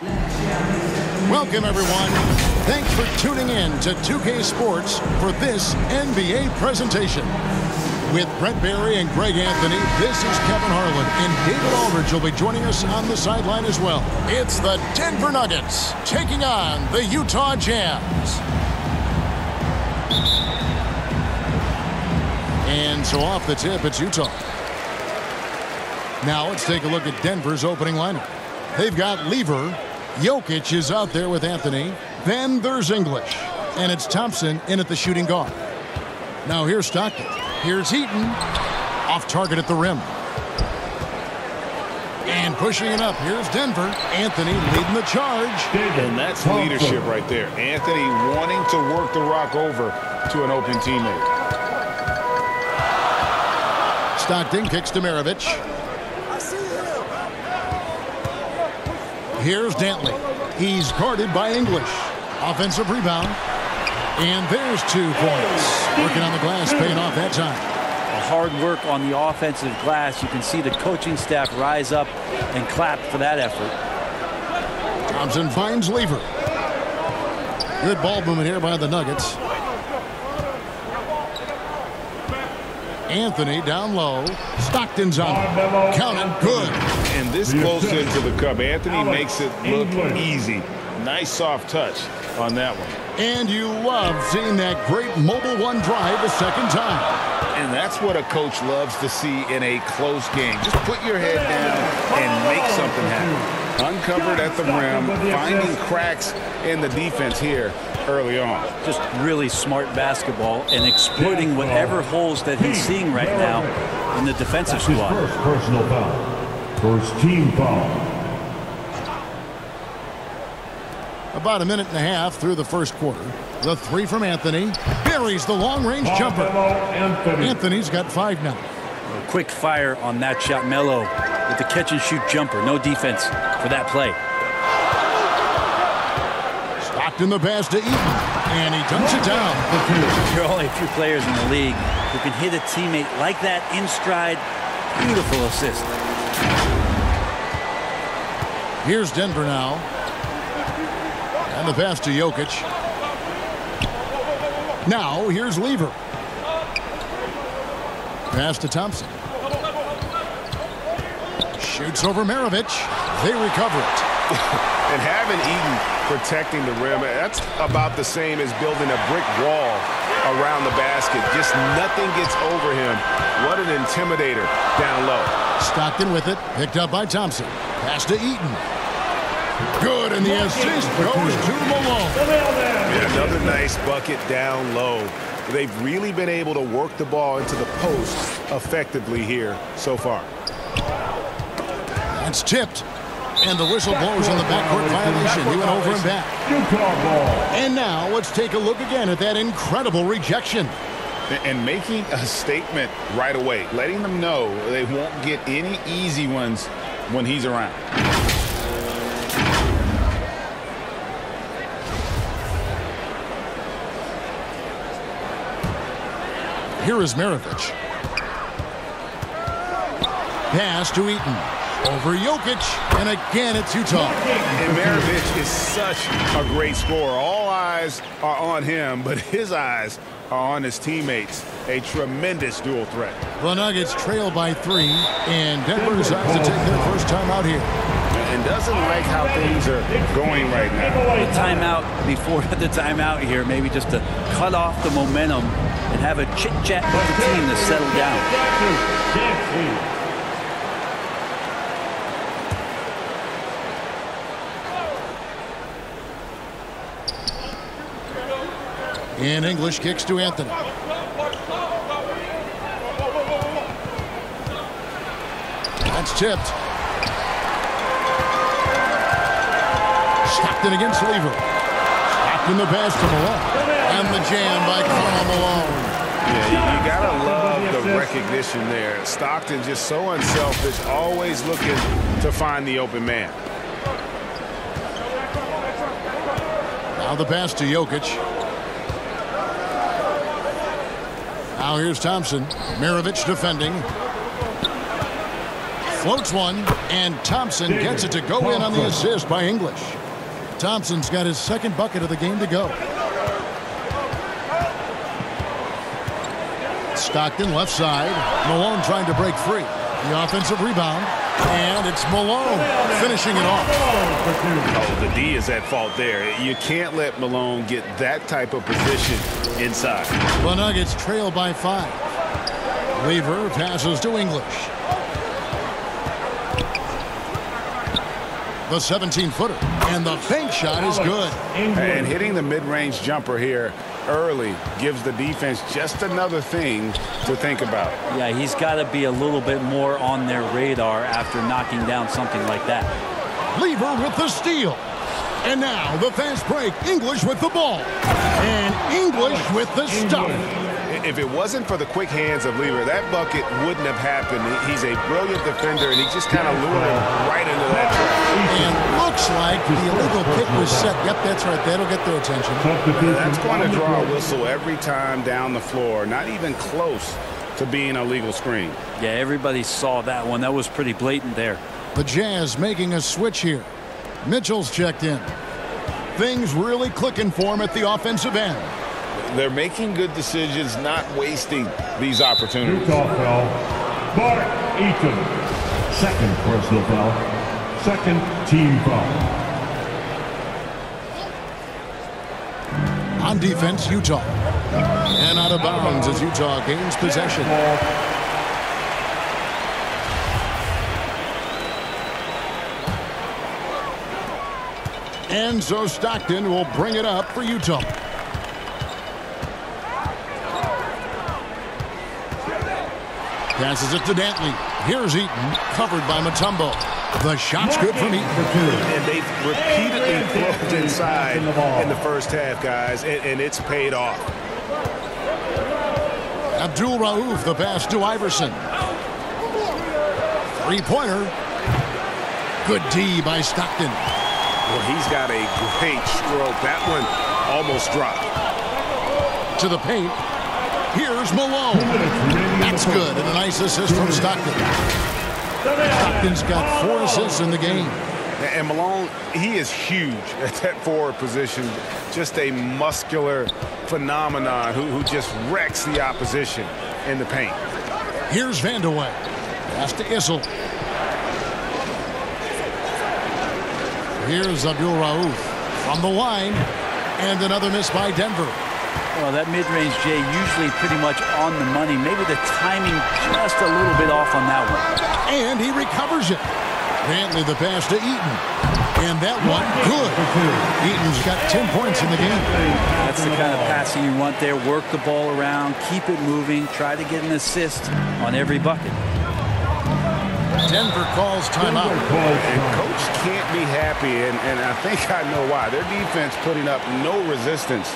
Welcome, everyone. Thanks for tuning in to 2K Sports for this NBA presentation. With Brent Barry and Greg Anthony, this is Kevin Harlan, and David Aldridge will be joining us on the sideline as well. It's the Denver Nuggets taking on the Utah Jazz. And so off the tip, it's Utah. Now let's take a look at Denver's opening lineup. They've got Lever. Jokic is out there with Anthony. Then there's English. And it's Thompson in at the shooting guard. Now here's Stockton. Here's Heaton. Off target at the rim. And pushing it up. Here's Denver. Anthony leading the charge. And that's leadership right there. Anthony wanting to work the rock over to an open teammate. Stockton kicks to Maravich. Here's Dantley. He's guarded by English. Offensive rebound. And there's 2 points. Working on the glass, paying off that time. Hard work on the offensive glass. You can see the coaching staff rise up and clap for that effort. Thompson finds Lever. Good ball movement here by the Nuggets. Anthony down low. Stockton's on it. Count it. Good. And this close into the cup, Anthony makes it look easy. Nice soft touch on that one. And you love seeing that great mobile one drive a second time. And that's what a coach loves to see in a close game. Just put your head down and make something happen. Uncovered at the rim, finding cracks in the defense here early on. Just really smart basketball and exploiting whatever holes that he's seeing right now in the defensive squad. First personal foul. First team foul. About a minute and a half through the first quarter. The 3 from Anthony. Buries the long-range jumper. Anthony's got 5 now. A quick fire on that shot. Melo with the catch-and-shoot jumper. No defense for that play. Stockton the pass to Eaton. And he dumps it down. There are only a few players in the league who can hit a teammate like that in stride. Beautiful assist. Here's Denver now. And the pass to Jokic. Now here's Lever. Pass to Thompson. Shoots over Maravich. They recover it. And having Eaton protecting the rim, that's about the same as building a brick wall around the basket. Just nothing gets over him. What an intimidator down low. Stockton with it. Picked up by Thompson. Pass to Eaton. Good, and the assist goes to Malone. And another nice bucket down low. They've really been able to work the ball into the post effectively here so far. That's tipped. And the whistle blows on the backcourt violation. He went over and back. And now let's take a look again at that incredible rejection. And making a statement right away, letting them know they won't get any easy ones when he's around. Here is Maravich. Pass to Eaton. Over Jokic. And again, it's Utah. And Maravich is such a great scorer. All eyes are on him, but his eyes are on his teammates. A tremendous dual threat. The Nuggets trail by 3, and Denver decides to take their first time out here. And doesn't like how things are going right now. The timeout before the timeout here, maybe just to cut off the momentum and have a chit-chat with the team to settle down. And English kicks to Anthony. That's tipped. Stockton against Lever. Stockton the pass to Malone. And the jam by Karl Malone. Yeah, you gotta love the recognition there. Stockton just so unselfish, always looking to find the open man. Now the pass to Jokic. Now here's Thompson. Maravich defending. Floats one, and Thompson gets it to go in on the assist by English. Thompson's got his second bucket of the game to go. Stockton left side. Malone trying to break free. The offensive rebound. And it's Malone finishing it off. Oh, the D is at fault there. You can't let Malone get that type of position inside. The Nuggets trail by 5. Lever passes to English. The 17-footer. And the fake shot is good. And hitting the mid-range jumper here early gives the defense just another thing to think about. Yeah, he's got to be a little bit more on their radar after knocking down something like that. Lever with the steal. And now the fast break. English with the ball. And English with the stuff. If it wasn't for the quick hands of Lever, that bucket wouldn't have happened. He's a brilliant defender, and he just kind of lured him right into that trap. And looks like the illegal pick was set. Yep, that's right. That'll get their attention. That's going to draw a whistle every time down the floor. Not even close to being a legal screen. Yeah, everybody saw that one. That was pretty blatant there. The Jazz making a switch here. Mitchell's checked in. Things really clicking for him at the offensive end. They're making good decisions, not wasting these opportunities. Utah foul. Mark Eaton. Second personal foul. Second team foul. On defense, Utah. And out of bounds as Utah gains possession. And so Stockton will bring it up for Utah. Passes it to Dantley. Here's Eaton, covered by Mutombo. The shot's good from Eaton. And they've repeatedly closed inside in the first half, guys, and it's paid off. Abdul Rauf, the pass to Iverson. Three-pointer. Good D by Stockton. Well, he's got a great stroke. That one almost dropped. To the paint. Here's Malone. That's good, and a nice assist from Stockton. Stockton's got 4 assists in the game. And Malone, he is huge at that forward position. Just a muscular phenomenon who just wrecks the opposition in the paint. Here's Vandeweghe. Pass to Issel. Here's Abdul Rauf from the line. And another miss by Denver. Well, that mid-range, Jay, usually pretty much on the money. Maybe the timing just a little bit off on that one. And he recovers it. Dantley the pass to Eaton. And that one, good. Eaton's got 10 points in the game. That's the kind of passing you want there. Work the ball around, keep it moving, try to get an assist on every bucket. Denver calls timeout. And Coach can't be happy, and I think I know why. Their defense putting up no resistance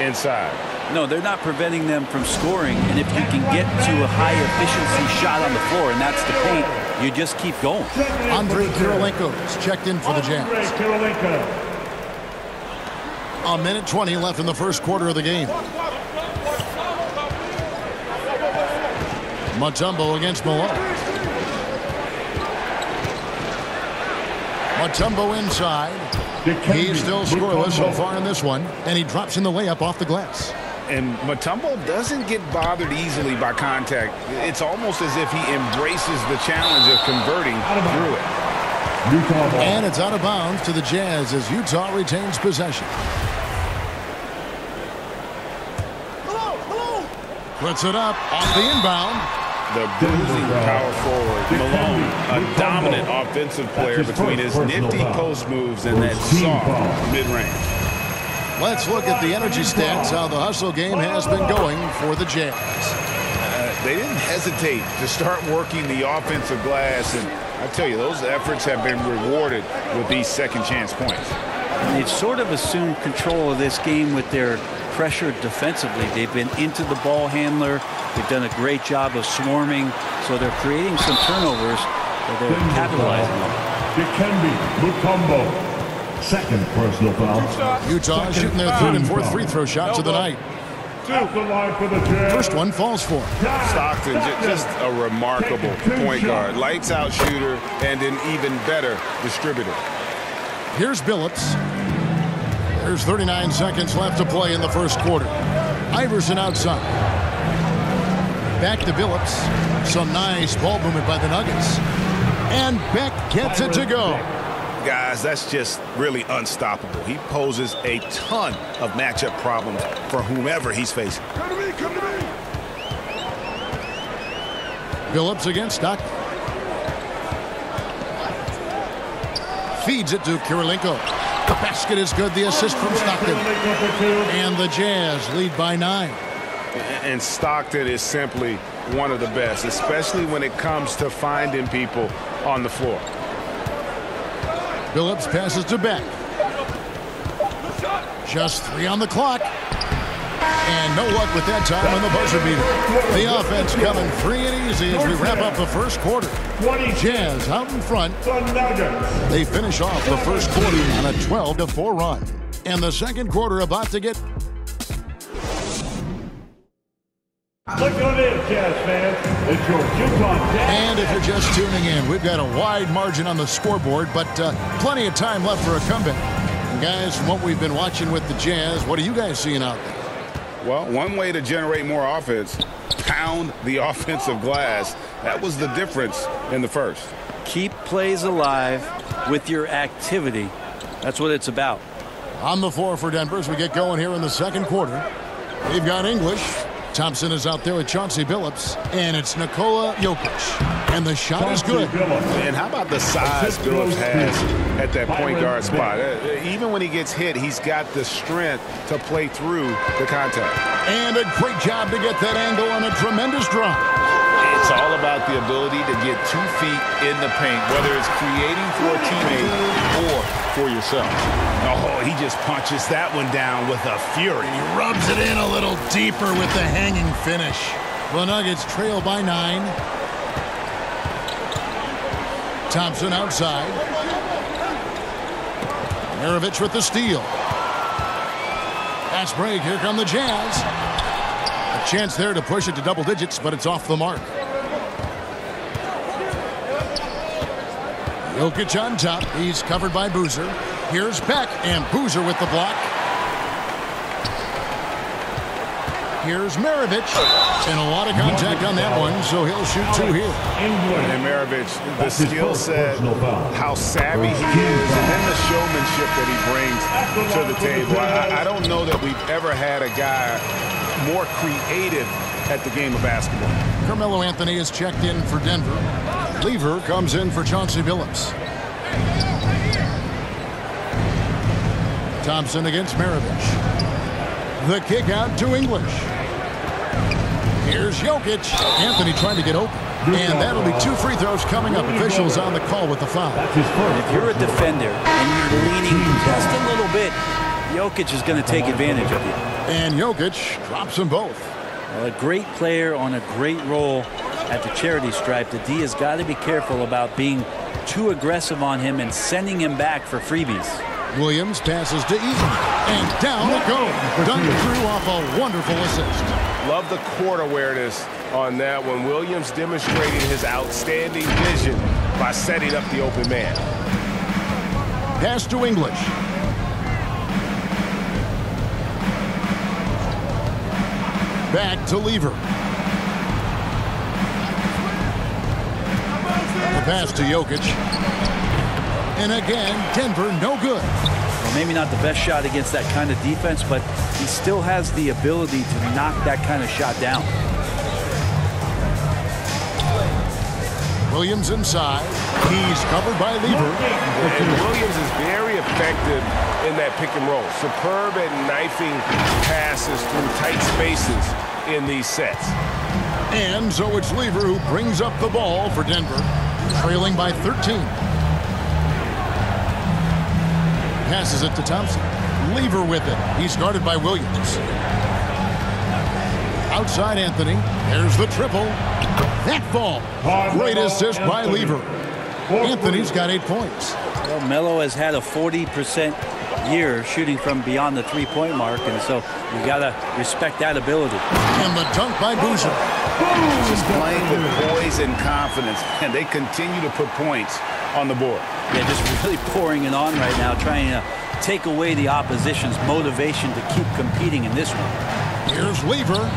inside. No, they're not preventing them from scoring, and if you can get to a high-efficiency shot on the floor, and that's the paint, you just keep going. Andre Kirilenko is checked in for the Jazz. A minute 20 left in the first quarter of the game. Mutombo against Malone. Mutombo inside. He's still scoreless so far in this one, and he drops in the layup off the glass. And Mutombo doesn't get bothered easily by contact. It's almost as if he embraces the challenge of converting through it. And it's out of bounds to the Jazz as Utah retains possession. Puts it up off the inbound. The bruising power forward, Malone, a dominant offensive player between his nifty post moves and that soft mid-range. Let's look at the energy stats, how the hustle game has been going for the Jazz. They didn't hesitate to start working the offensive glass, and I tell you, those efforts have been rewarded with these second chance points. They've sort of assumed control of this game with their pressure defensively. They've been into the ball handler. They've done a great job of swarming, so they're creating some turnovers that they're capitalizing on. Dikembe Mutombo, second personal foul. Utah shooting their third and fourth free throw shots of the night. At the line for the Jazz. First one falls for him. Stockton, just a remarkable point guard. Lights out shooter and an even better distributor. Here's Billups. There's 39 seconds left to play in the first quarter. Iverson outside. Back to Billups. Some nice ball movement by the Nuggets. And Beck gets it to go. Guys, that's just really unstoppable. He poses a ton of matchup problems for whomever he's facing. Come to me, come to me. Billups against Stockton. Feeds it to Kirilenko. The basket is good. The assist from Stockton. And the Jazz lead by 9. And Stockton is simply one of the best, especially when it comes to finding people on the floor. Billups passes to Beck. Just 3 on the clock. And no luck with that time on the buzzer beater. The offense coming free and easy as we wrap up the first quarter. Jazz out in front. They finish off the first quarter on a 12-4 run. And the second quarter about to get... Look on this, Jazz fans. It's your Utah Jazz. And if you're just tuning in, we've got a wide margin on the scoreboard, but plenty of time left for a comeback. And guys, from what we've been watching with the Jazz, what are you guys seeing out there? Well, one way to generate more offense, pound the offensive glass. That was the difference in the first. Keep plays alive with your activity. That's what it's about. On the floor for Denver as we get going here in the second quarter. They've got English. Thompson is out there with Chauncey Billups. And it's Nikola Jokic. And the shot is good. And how about the size Billups has at that point guard spot? Even when he gets hit, he's got the strength to play through the contact. And a great job to get that angle on a tremendous drop. It's all about the ability to get 2 feet in the paint, whether it's creating for a teammate or for yourself. Oh, he just punches that one down with a fury. He rubs it in a little deeper with the hanging finish. The Nuggets trail by 9. Thompson outside. Maravich with the steal. Fast break. Here come the Jazz. A chance there to push it to double digits, but it's off the mark. Jokic on top. He's covered by Boozer. Here's Beck, and Boozer with the block. Here's Maravich. And a lot of contact on that one, so he'll shoot 2 here. And Maravich, the skill set, how savvy he is, and then the showmanship that he brings to the table. I don't know that we've ever had a guy more creative at the game of basketball. Carmelo Anthony is checked in for Denver. Lever comes in for Chauncey Billups. Thompson against Maravich. The kick out to English. Here's Jokic. Anthony trying to get open. And that'll be 2 free throws coming up. Officials on the call with the foul. If you're a defender and you're leaning just a little bit, Jokic is going to take advantage of you. And Jokic drops them both. Well, a great player on a great role at the charity stripe. The D has got to be careful about being too aggressive on him and sending him back for freebies. Williams passes to Eaton. And down it goes. Done through off a wonderful assist. Love the court awareness on that one. Williams demonstrating his outstanding vision by setting up the open man. Pass to English. Back to Lever. The pass to Jokic. And again, Denver no good. Well, maybe not the best shot against that kind of defense, but he still has the ability to knock that kind of shot down. Williams inside. He's covered by Lever. And Williams is very effective in that pick and roll. Superb at knifing passes through tight spaces in these sets. And so it's Lever who brings up the ball for Denver, trailing by 13. Passes it to Thompson. Lever with it. He's guarded by Williams. Outside Anthony. There's the triple. That ball. Great assist by Lever. Anthony's got 8 points. Well, Melo has had a 40% year shooting from beyond the three-point mark, and so you got to respect that ability. And the dunk by Boozer. Just playing with poise and confidence, and they continue to put points on the board. Yeah, just really pouring it on right now, trying to take away the opposition's motivation to keep competing in this one. Here's Lever.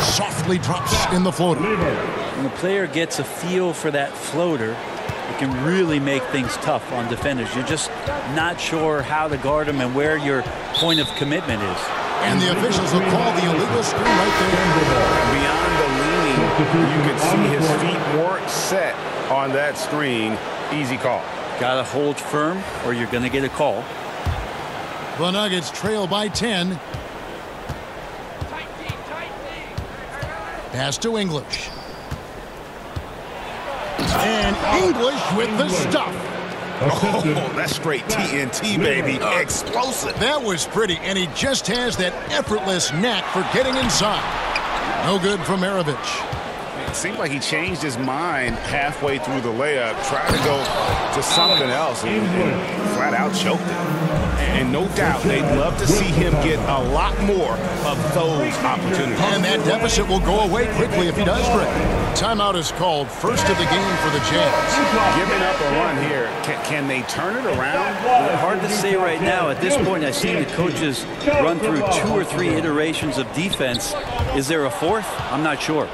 Softly drops in the floater. When the player gets a feel for that floater, it can really make things tough on defenders. You're just not sure how to guard them and where your point of commitment is. And the officials will call the illegal screen right there. Beyond the leaning, you can see his feet weren't set on that screen. Easy call. Got to hold firm or you're going to get a call. The Nuggets trail by 10. Pass to English. And English with the stuff. Oh, that's straight TNT, baby. Explosive. That was pretty, and he just has that effortless knack for getting inside. No good from Maravich. It seemed like he changed his mind halfway through the layup, tried to go to something else, and flat out choked it. And no doubt they'd love to see him get a lot more of those opportunities. And that deficit will go away quickly if he does, Greg. Timeout is called, first of the game for the Jazz. Giving up a run here, can they turn it around? Hard to say right now. At this point, I've seen the coaches run through 2 or 3 iterations of defense. Is there a fourth? I'm not sure.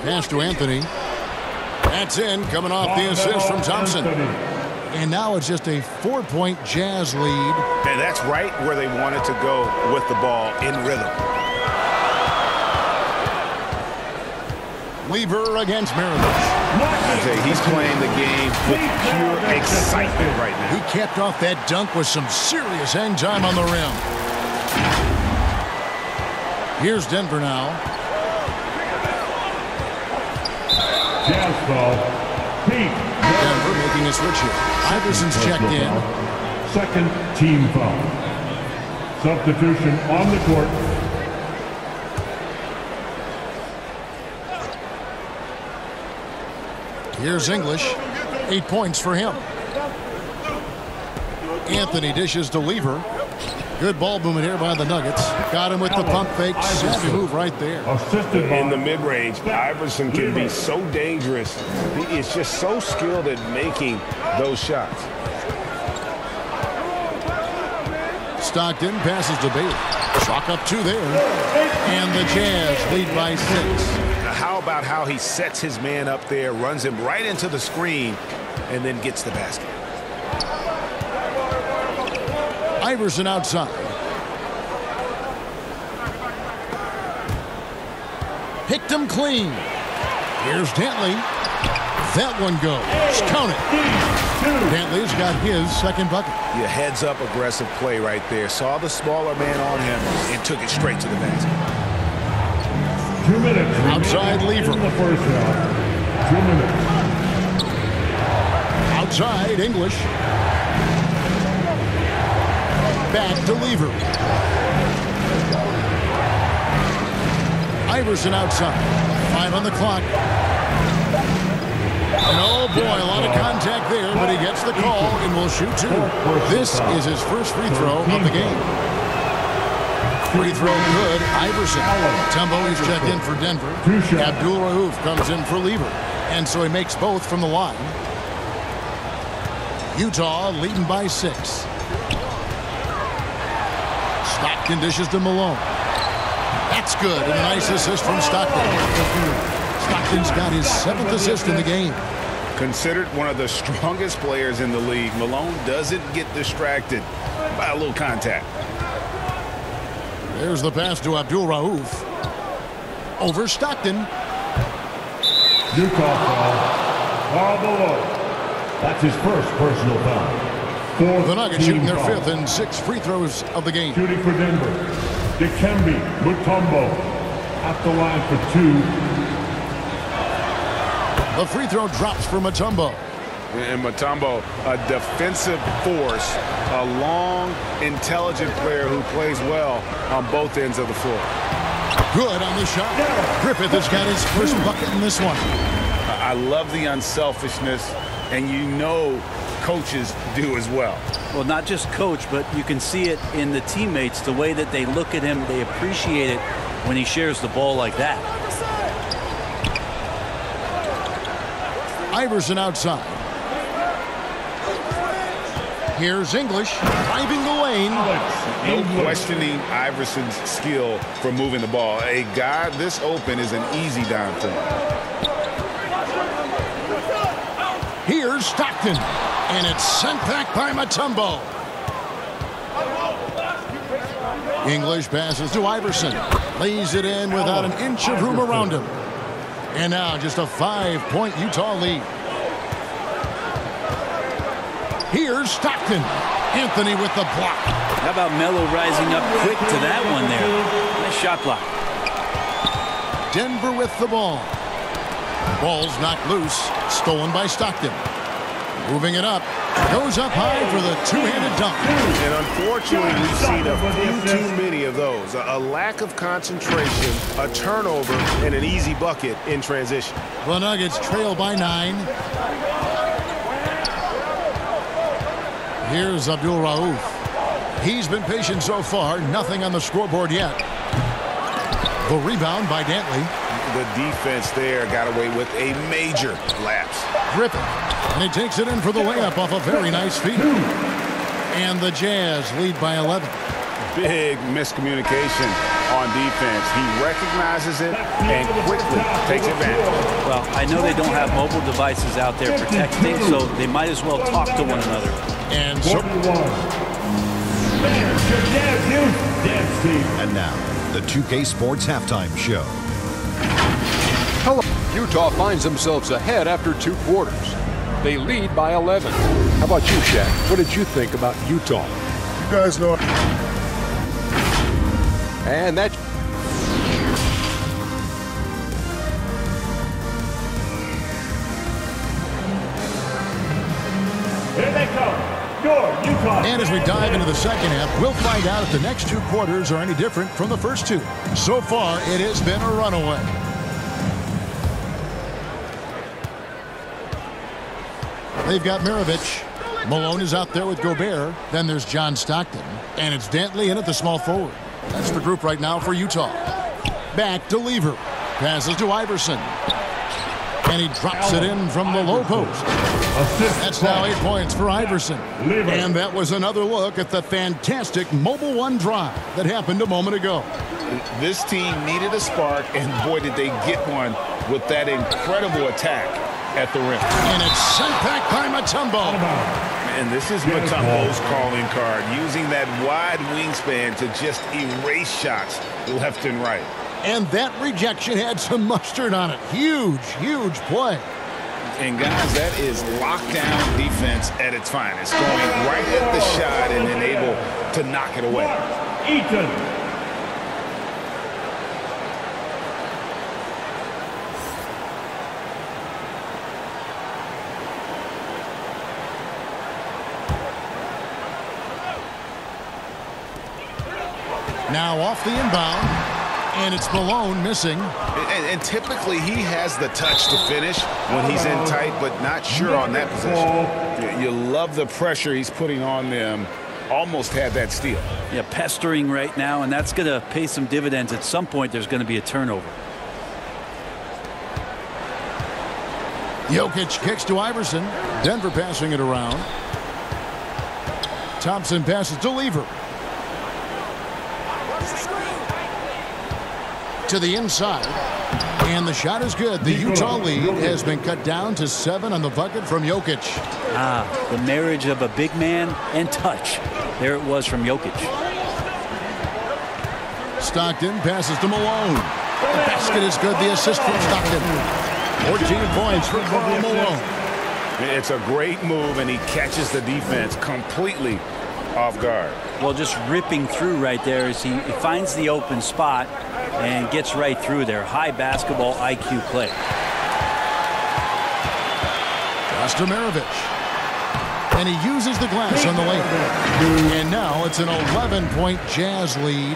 Pass to Anthony. That's in, coming off the assist from Thompson. And now it's just a 4-point Jazz lead. And that's right where they wanted to go with the ball in rhythm. Lever against Maravich. He's playing the game with pure excitement right now. He capped off that dunk with some serious hang time on the rim. Here's Denver now. Jazz foul. Pete. Denver making a switch here. Iverson's checked in. Second team foul. Substitution on the court. Here's English. 8 points for him. Anthony dishes to Lever. Good ball movement here by the Nuggets. Got him with the pump fake. Savvy move right there. In the mid-range, Iverson can be so dangerous. He is just so skilled at making those shots. Stockton passes to Bailey. Chalk up 2 there. And the Jazz lead by 6. Now, how about how he sets his man up there, runs him right into the screen, and then gets the basket. Iverson outside. Picked him clean. Here's Dantley. That one goes. Count it. Dantley's got his second bucket. Yeah, heads-up aggressive play right there. Saw the smaller man on him and took it straight to the basket. 2 minutes. Outside Lever. In the first half. 2 minutes. Outside English. Back to Lever. Iverson outside. 5 on the clock. And oh boy, a lot of contact there, but he gets the call and will shoot 2. This is his first free throw of the game. Free throw good. Iverson. Tumbo is checked in for Denver. Abdul Rauf comes in for Lever. And so he makes both from the line. Utah leading by 6. Stockton dishes to Malone. That's good. And a nice assist from Stockton. Stockton's got his 7th assist in the game. Considered one of the strongest players in the league, Malone doesn't get distracted by a little contact. There's the pass to Abdul Rauf. Over Stockton. Utah foul. Foul below. That's his first personal foul. The Nuggets shooting their 5th and 6th free throws of the game. Shooting for Denver. Dikembe Mutombo at the line for 2. The free throw drops for Mutombo. And Mutombo, a defensive force, a long, intelligent player who plays well on both ends of the floor. Good on the shot. Griffith has got his first bucket in this one. I love the unselfishness, and you know coaches do as well. Well, not just coach, but you can see it in the teammates, the way that they look at him. They appreciate it when he shares the ball like that. Iverson outside. Here's English driving the lane. No questioning Iverson's skill for moving the ball. A guy this open is an easy down for him. Here's Stockton. And it's sent back by Mutombo. English passes to Iverson. Lays it in without an inch of room around him. And now just a 5-point Utah lead. Here's Stockton. Anthony with the block. How about Melo rising up quick to that one there? Nice shot block. Denver with the ball. Ball's knocked loose. Stolen by Stockton. Moving it up. Goes up high for the two-handed dunk. And unfortunately, we've seen a few too many of those. A lack of concentration, a turnover, and an easy bucket in transition. The Nuggets trail by 9. Here's Abdul Rauf. He's been patient so far. Nothing on the scoreboard yet. The rebound by Dantley. The defense there got away with a major lapse. Griffin. And he takes it in for the layup off a very nice feed. And the Jazz lead by 11. Big miscommunication on defense. He recognizes it and quickly takes advantage. Well, I know they don't have mobile devices out there protecting, so they might as well talk to one another. And so... And now, the 2K Sports Halftime Show. Hello. Utah finds themselves ahead after 2 quarters. They lead by 11. How about you, Shaq? What did you think about Utah? You guys know. And that. Here they come. Your Utah. And as we dive into the second half, we'll find out if the next 2 quarters are any different from the first 2. So far, it has been a runaway. They've got Maravich. Malone is out there with Gobert. Then there's John Stockton. And it's Dantley in at the small forward. That's the group right now for Utah. Back to Lever. Passes to Iverson. And he drops it in from the low post. That's now 8 points for Iverson. And that was another look at the fantastic Mobile One drive that happened a moment ago. This team needed a spark, and boy, did they get one with that incredible attack at the rim. And it's sent back by Mutombo. And this is Mutombo's calling card, using that wide wingspan to just erase shots left and right. And that rejection had some mustard on it. Huge, huge play. And guys, that is lockdown defense at its finest. Going right at the shot and then able to knock it away. Eaton. Now off the inbound, and it's Malone missing. And typically he has the touch to finish when he's in tight, but not sure on that possession. You love the pressure he's putting on them. Almost had that steal. Yeah, pestering right now, and that's going to pay some dividends. At some point, there's going to be a turnover. Jokic kicks to Iverson. Denver passing it around. Thompson passes to Lever. To the inside. And the shot is good. The Utah lead has been cut down to 7 on the bucket from Jokic. The marriage of a big man and touch. There it was from Jokic. Stockton passes to Malone. The basket is good. The assist from Stockton. 14 points for Karl Malone. It's a great move, and he catches the defense completely off guard. Well, just ripping through right there as he finds the open spot and gets right through there. High basketball IQ play. Pass to Maravich. And he uses the glass on the lane. And now it's an 11-point Jazz lead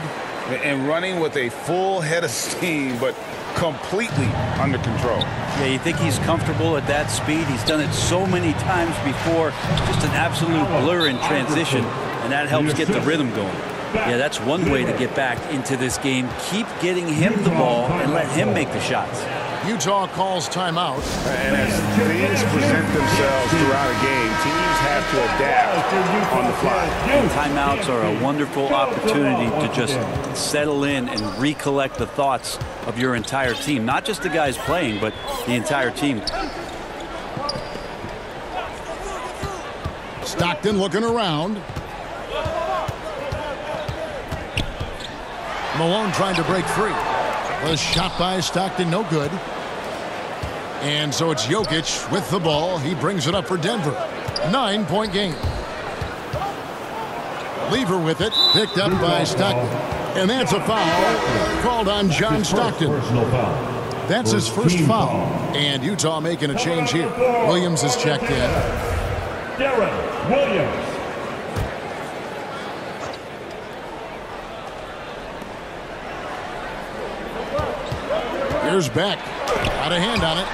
And running with a full head of steam, but completely under control. Yeah, you think he's comfortable at that speed. He's done it so many times before. Just an absolute blur in transition, and that helps get the rhythm going. Yeah, that's one way to get back into this game. Keep getting him the ball and let him make the shots. Utah calls timeout. And as things present themselves throughout a game, teams have to adapt on the fly. And timeouts are a wonderful opportunity to just settle in and recollect the thoughts of your entire team. Not just the guys playing, but the entire team. Stockton looking around. Malone trying to break free. Was shot by Stockton, no good. And so it's Jokic with the ball. He brings it up for Denver. 9-point game. Lever with it, picked up by Stockton. And that's a foul called on John Stockton. That's his first foul. And Utah making a change here. Williams is checked in. Darren Williams. Here's Beck. Got a hand on it.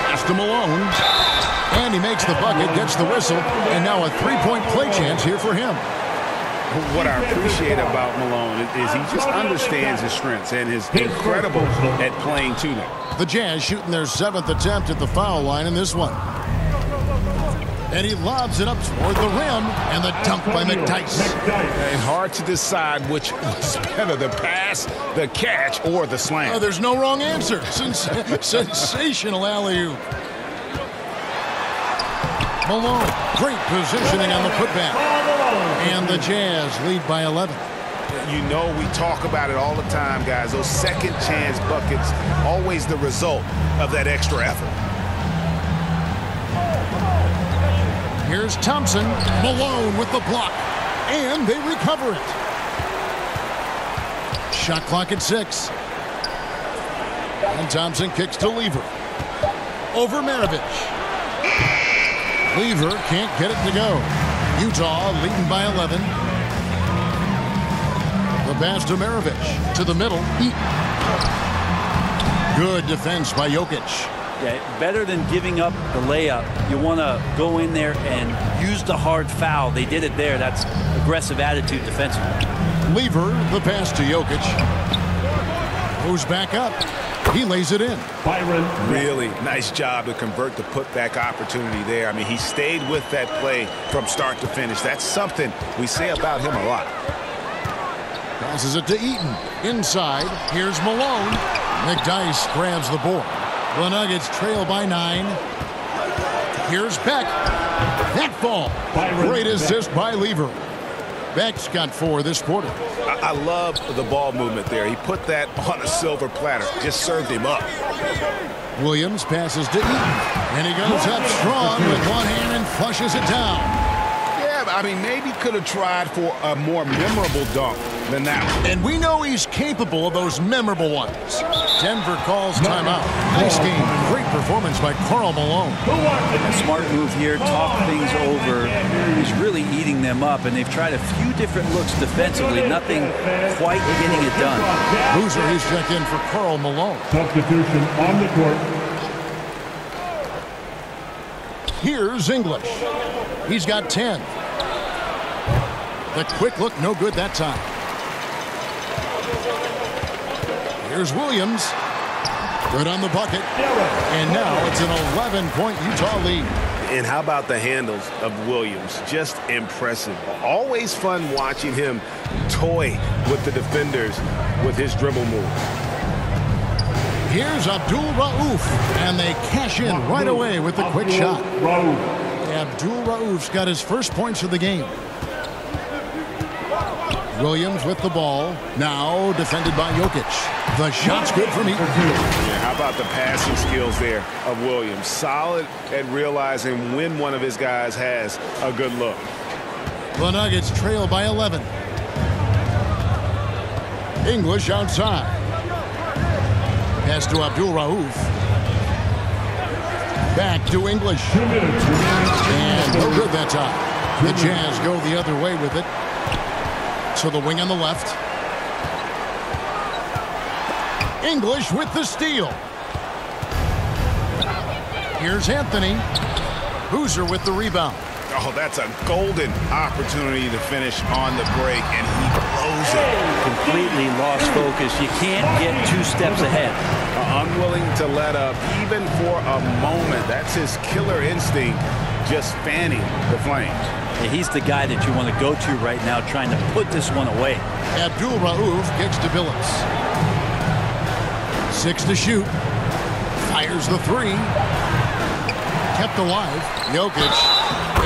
Pass to Malone. And he makes the bucket, gets the whistle, and now a three-point play chance here for him. What I appreciate about Malone is he just understands his strengths and is incredible at playing to them. The Jazz shooting their 7th attempt at the foul line in this one. And he lobs it up toward the rim, and the dunk by McDyess. And hard to decide which was better, the pass, the catch, or the slam. Oh, there's no wrong answer. Sensational alley-oop. Malone, great positioning on the putback. And the Jazz lead by 11. You know we talk about it all the time, guys. Those second chance buckets, always the result of that extra effort. Here's Thompson. Malone with the block. And they recover it. Shot clock at 6. And Thompson kicks to Lever. Over Maravich. Lever can't get it to go. Utah leading by 11. The pass to Maravich. To the middle. Good defense by Jokic. Yeah, better than giving up the layup. You want to go in there and use the hard foul. They did it there. That's aggressive attitude defensively. Lever, the pass to Jokic. Moves back up. He lays it in. Byron, really nice job to convert the putback opportunity there. I mean, he stayed with that play from start to finish. That's something we say about him a lot. Passes it to Eaton. Inside, here's Malone. McDyess grabs the board. The Nuggets trail by 9. Here's Beck. That ball. Great assist by Lever. Beck's got 4 this quarter. I love the ball movement there. He put that on a silver platter. Just served him up. Williams passes to Eaton. And he goes up strong with one hand and flushes it down. Yeah, I mean, maybe could have tried for a more memorable dunk than that one. And we know he's capable of those memorable ones. Denver calls timeout. Nice game. Great performance by Karl Malone. A smart move here. Talk things over. He's really eating them up, and they've tried a few different looks defensively. Nothing quite getting it done. Boozer is checked in for Karl Malone. Substitution on the court. Here's English. He's got 10. The quick look, no good that time. Here's Williams. Good on the bucket. And now it's an 11-point Utah lead. And how about the handles of Williams? Just impressive. Always fun watching him toy with the defenders with his dribble move. Here's Abdul Rauf. And they cash in right away with the quick shot. Abdul Rauf's got his first points of the game. Williams with the ball. Now defended by Jokic. The shot's good from Eaton. Yeah, how about the passing skills there of Williams? Solid at realizing when one of his guys has a good look. The Nuggets trail by 11. English outside. Pass to Abdul Rauf. Back to English. And no good that time. The Jazz go the other way with it. To the wing on the left. English with the steal. Here's Anthony. Boozer with the rebound. Oh, that's a golden opportunity to finish on the break, and he blows it. Completely lost focus. You can't get 2 steps ahead. Unwilling to let up even for a moment. That's his killer instinct, just fanning the flames. Yeah, he's the guy that you want to go to right now, trying to put this one away. Abdul Rauf kicks to Billups. 6 to shoot. Fires the 3. Kept alive. Jokic.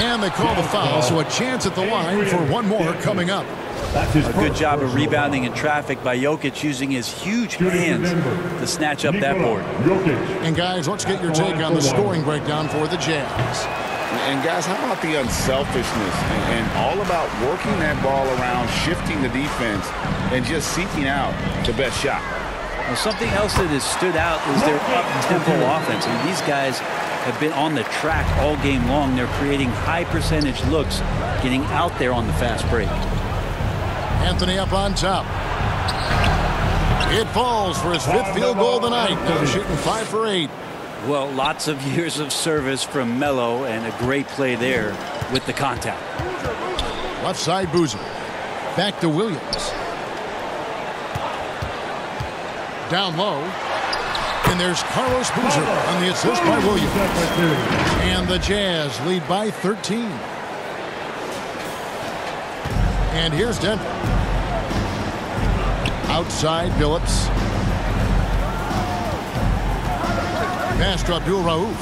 And they call the foul, so a chance at the line for one more coming up. A good job of rebounding in traffic by Jokic, using his huge hands to snatch up that board. And guys, let's get your take on the scoring breakdown for the Jazz. And guys, how about the unselfishness and all about working that ball around, shifting the defense, and just seeking out the best shot. Well, something else that has stood out is their up-tempo offense. I mean, these guys have been on the track all game long. They're creating high percentage looks, getting out there on the fast break. Anthony up on top. It falls for his 5th field goal of the night. Now shooting 5 for 8. Well, lots of years of service from Melo, and a great play there with the contact. Left side Boozer. Back to Williams. Down low. And there's Carlos Boozer on the assist by Williams. And the Jazz lead by 13. And here's Denver. Outside Billups. Pass to Abdul Rauf.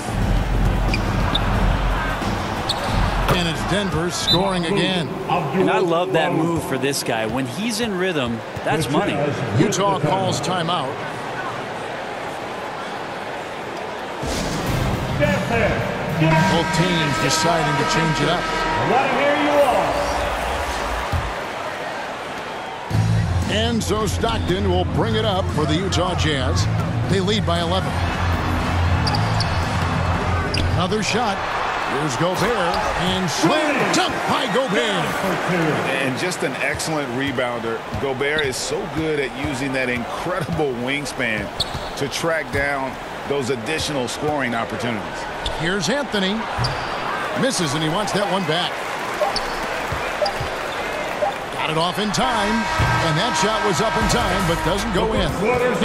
And it's Denver scoring again. And I love that move for this guy. When he's in rhythm, that's money. Utah calls timeout. Both teams deciding to change it up. And so Stockton will bring it up for the Utah Jazz. They lead by 11. Another shot. Here's Gobert. And slam dunk by Gobert. And just an excellent rebounder. Gobert is so good at using that incredible wingspan to track down those additional scoring opportunities. Here's Anthony. Misses, and he wants that one back. Got it off in time, and that shot was up in time, but doesn't go in.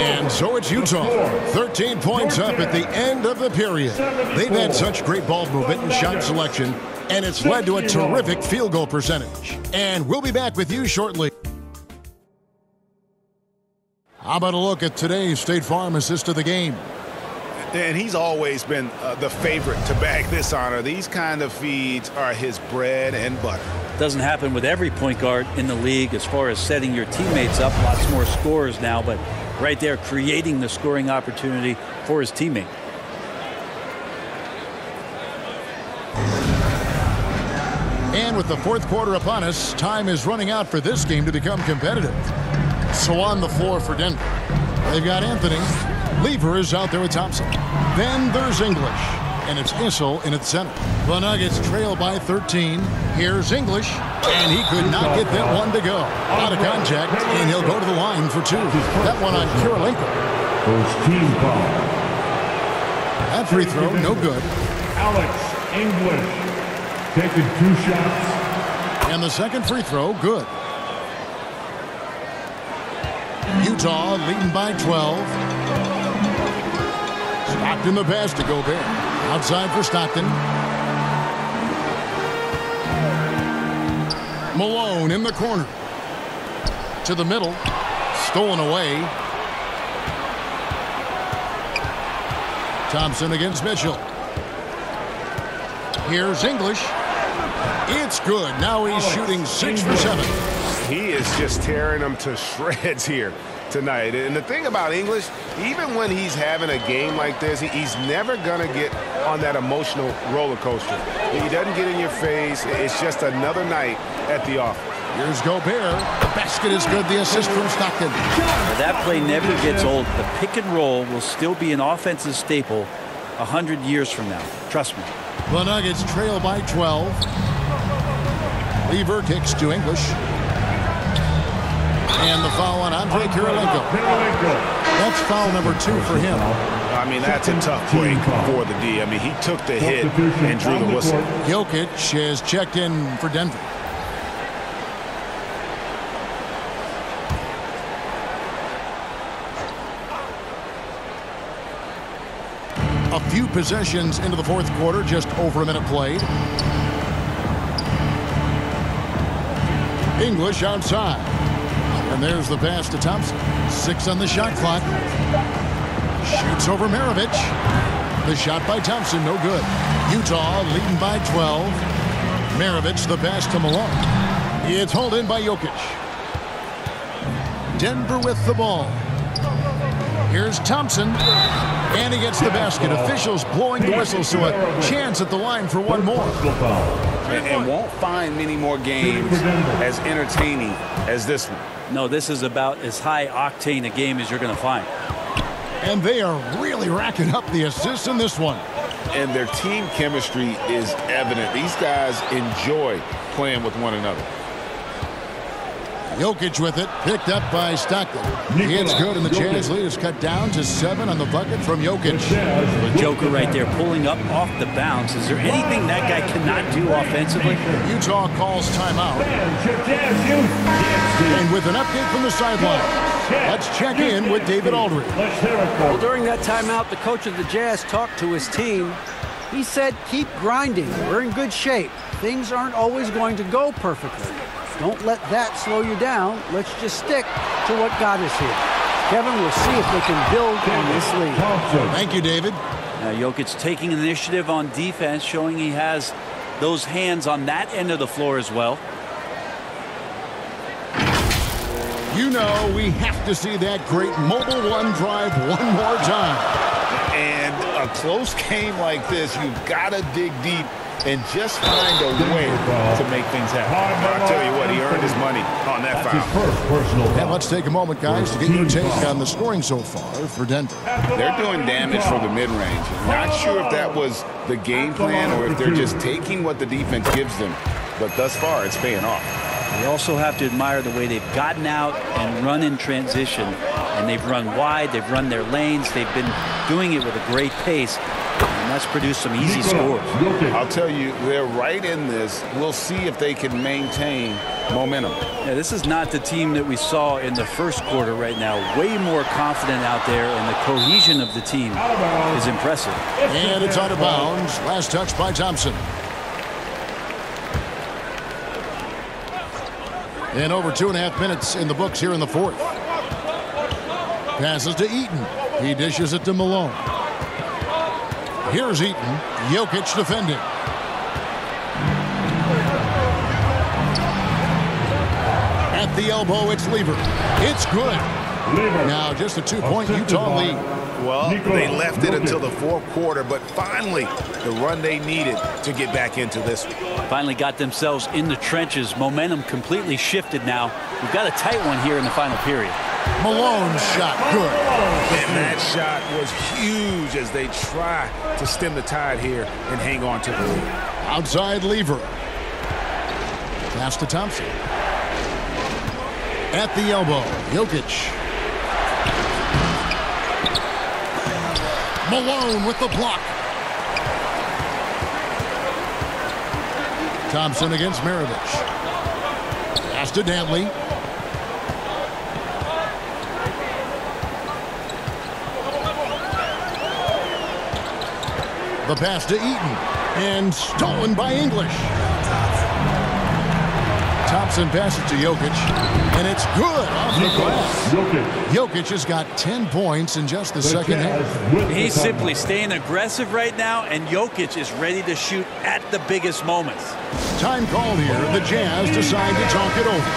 And so it's Utah. 13 points up at the end of the period. They've had such great ball movement and shot selection, and it's led to a terrific field goal percentage. And we'll be back with you shortly. How about a look at today's State Farm assist of the game? And he's always been the favorite to bag this honor. These kind of feeds are his bread and butter. Doesn't happen with every point guard in the league as far as setting your teammates up. Lots more scorers now, but right there creating the scoring opportunity for his teammate. And with the 4th quarter upon us, time is running out for this game to become competitive. So on the floor for Denver, they've got Anthony. Lever is out there with Thompson. Then there's English, and it's Issel in its center. The Nuggets trail by 13. Here's English, and he could not get that one to go. Out of contact, and he'll go to the line for 2. That one on Kirilenko. First team foul. That free throw, no good. Alex English taking 2 shots. And the second free throw, good. Utah leading by 12. Stockton the pass to Gobert. Outside for Stockton. Malone in the corner. To the middle. Stolen away. Thompson against Mitchell. Here's English. It's good. Now he's shooting 6 for 7. He is just tearing them to shreds here tonight. And the thing about English, even when he's having a game like this, he's never going to get on that emotional roller coaster. He doesn't get in your face. It's just another night at the office. Here's Gobert. The basket is good. The assist from Stockton. That play never gets old. The pick and roll will still be an offensive staple 100 years from now. Trust me. The Nuggets trail by 12. Lever kicks to English. And the foul on Andrei Kirilenko. That's foul number 2 for him. I mean, that's a tough break for the D. I mean, he took the hit and drew the whistle. Jokic has checked in for Denver. A few possessions into the fourth quarter, just over a minute played. English outside. And there's the pass to Thompson. 6 on the shot clock. Shoots over Maravich. The shot by Thompson, no good. Utah leading by 12. Maravich, the pass to Malone. It's hauled in by Jokic. Denver with the ball. Here's Thompson. And he gets the basket. Officials blowing the whistle, so a chance at the line for one more. And won't find many more games as entertaining as this one. No, this is about as high octane a game as you're going to find. And they are really racking up the assists in this one. And their team chemistry is evident. These guys enjoy playing with one another. Jokic with it, picked up by Stockton. It's good, and the Jazz lead is cut down to 7 on the bucket from Jokic. The Joker right there pulling up off the bounce. Is there anything that guy cannot do offensively? Utah calls timeout. And with an update from the sideline, let's check in with David Aldridge. Well, during that timeout, the coach of the Jazz talked to his team. He said, keep grinding. We're in good shape. Things aren't always going to go perfectly. Don't let that slow you down. Let's just stick to what got us here. Kevin, we'll see if they can build on this lead. Thank you, David. Now, Jokic taking initiative on defense, showing he has those hands on that end of the floor as well. You know we have to see that great Mobile One drive one more time. And a close game like this, you've got to dig deep and just find a way to make things happen. I'll tell you what, he earned his money on that foul. And let's take a moment, guys, to get your take on the scoring so far for Denver. They're doing damage for the mid-range. Not sure if that was the game plan or if they're just taking what the defense gives them. But thus far, it's paying off. You also have to admire the way they've gotten out and run in transition. And they've run wide, they've run their lanes, they've been doing it with a great pace. And that's produced some easy scores. I'll tell you, they're right in this. We'll see if they can maintain momentum. Yeah, this is not the team that we saw in the first quarter right now. Way more confident out there, and the cohesion of the team is impressive. And it's out of bounds. Last touch by Thompson. And over 2.5 minutes in the books here in the fourth. Passes to Eaton. He dishes it to Malone. Here's Eaton. Jokic defending. At the elbow, it's Lever. It's good. Now just a 2-point Utah lead. Well, they left it until the fourth quarter, but finally the run they needed to get back into this one. Finally got themselves in the trenches. Momentum completely shifted now. We've got a tight one here in the final period. Malone's shot, good. And that shot was huge as they try to stem the tide here and hang on to the lead. Outside Lever. Pass to Thompson. At the elbow, Jokic. Malone with the block. Thompson against Maravich. Pass to Dantley. The pass to Eaton. And stolen by English. Thompson passes to Jokic. And it's good off the glass. Jokic has got 10 points in just the second half. He's simply staying aggressive right now, and Jokic is ready to shoot at the biggest moments. Time called here. The Jazz decide to talk it over.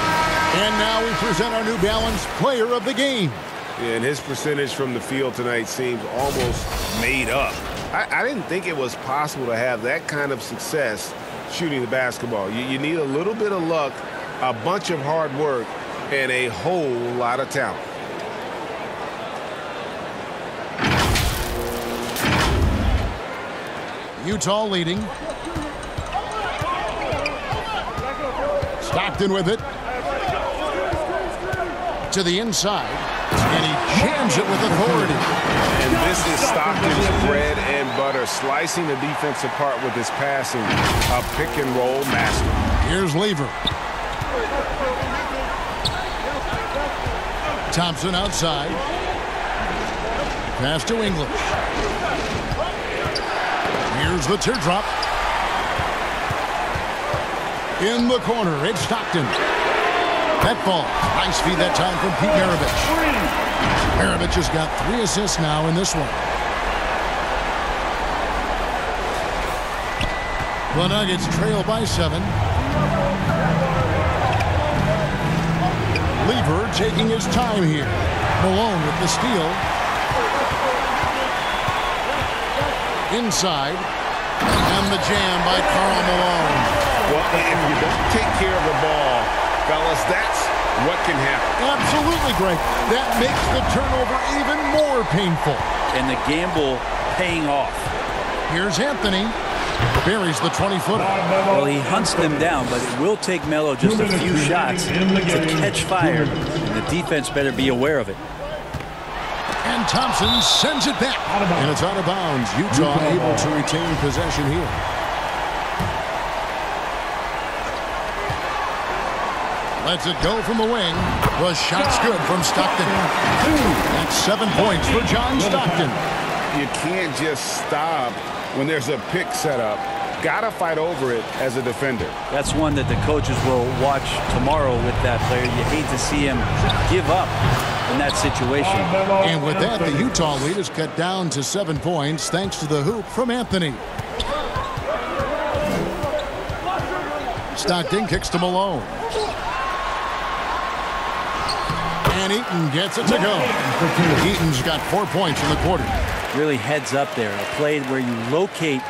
And now we present our New Balance Player of the Game. Yeah, and his percentage from the field tonight seems almost made up. I didn't think it was possible to have that kind of success shooting the basketball. You need a little bit of luck, a bunch of hard work, and a whole lot of talent. Utah leading. Stockton with it. To the inside, and he jams it with authority. And this is Stockton's bread and butter, slicing the defense apart with his passing, a pick-and-roll master. Here's Lever. Thompson outside. Pass to English. Here's the teardrop. In the corner, it's Stockton. That ball. Nice feed that time from Pete Maravich. Maravich has got 3 assists now in this one. The Nuggets trail by 7. Lever taking his time here. Malone with the steal. Inside. And the jam by Karl Malone. Well, if you don't take care of the ball, fellas, that's what can happen. Absolutely, Greg. That makes the turnover even more painful. And the gamble paying off. Here's Anthony. Buries the 20-footer. Well, he hunts them down, but it will take Melo just a few shots to catch fire. And the defense better be aware of it. And Thompson sends it back. And it's out of bounds. Utah able to retain possession here. Lets it go from the wing. The shot's good from Stockton. That's 7 points for John Stockton. You can't just stop when there's a pick set up. Gotta fight over it as a defender. That's one that the coaches will watch tomorrow with that player. You hate to see him give up in that situation. And with that, the Utah lead is cut down to 7 points thanks to the hoop from Anthony. Stockton kicks to Malone. And Eaton gets it to go. Eaton's got 4 points in the quarter. Really heads up there. A play where you locate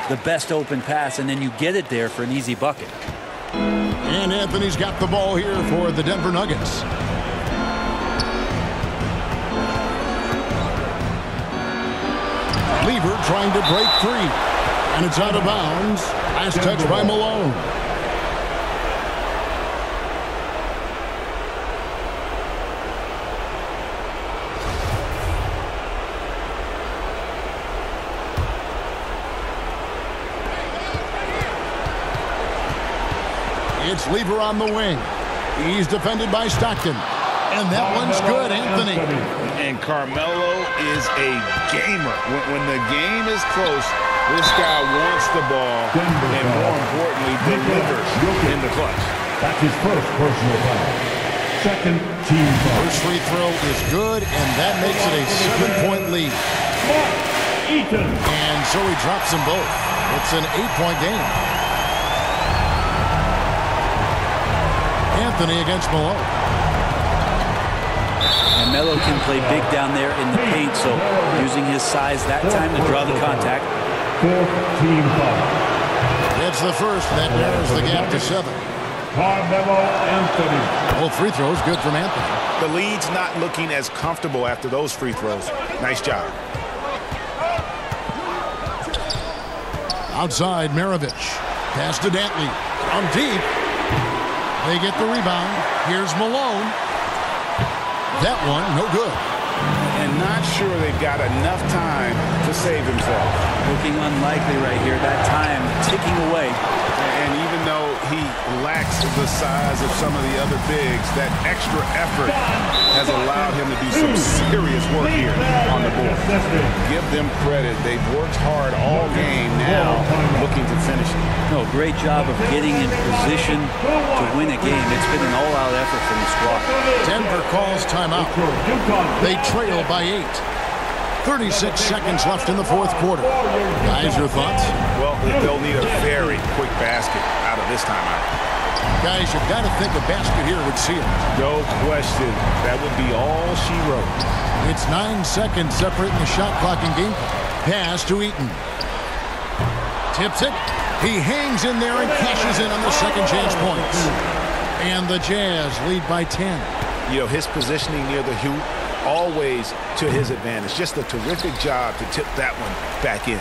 the best open pass and then you get it there for an easy bucket. And Anthony's got the ball here for the Denver Nuggets. Lever trying to break free. And it's out of bounds. Last touch by Malone. It's Lever on the wing. He's defended by Stockton. And that one's good, Anthony. And Carmelo is a gamer. When the game is close, this guy wants the ball and, more importantly, delivers in the clutch. That's his first personal foul. Second team foul. First free throw is good, and that makes it a 7-point lead. Eaton. And so he drops them both. It's an 8-point game. Anthony against Malone. And Melo can play big down there in the paint, so using his size that time to draw the contact. Fourth team foul. It's the first that narrows the gap to 7. Carmelo Anthony. Both free throws good from Anthony. The lead's not looking as comfortable after those free throws. Nice job. Outside, Maravich. Pass to Dantley. On deep. They get the rebound. Here's Malone. That one, no good. And not sure they've got enough time to save themselves. Looking unlikely right here. That time ticking away. And even though he lacks the size of some of the other bigs, that extra effort has allowed him to do some serious work here on the board. Give them credit. They've worked hard all game, now looking to finish it. No, great job of getting in position to win a game. It's been an all-out effort from the squad. Denver calls timeout. They trail by 8. 36 seconds left in the fourth quarter. Guys, your thoughts? Well, they'll need a very quick basket out of this timeout. Guys, you've got to think a basket here would seal. No question. That would be all she wrote. It's 9 seconds separating the shot clock and game clock. Pass to Eaton. Tips it. He hangs in there and cashes in on the second chance points. And the Jazz lead by 10. You know, his positioning near the hoop, always to his advantage. Just a terrific job to tip that one back in.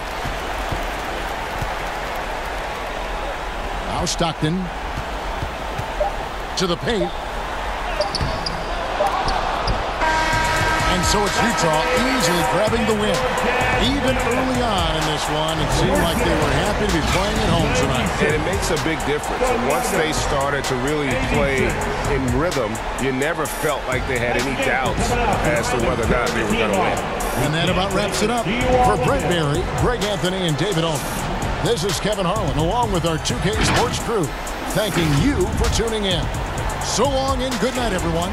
Now Stockton to the paint. And so it's Utah easily grabbing the win. Even early on in this one, it seemed like they were happy to be playing at home tonight. And it makes a big difference. Once they started to really play in rhythm, you never felt like they had any doubts as to whether or not they were going to win. And that about wraps it up. For Brent Barry, Greg Anthony, and David Aldridge, this is Kevin Harlan, along with our 2K Sports crew, thanking you for tuning in. So long and good night, everyone.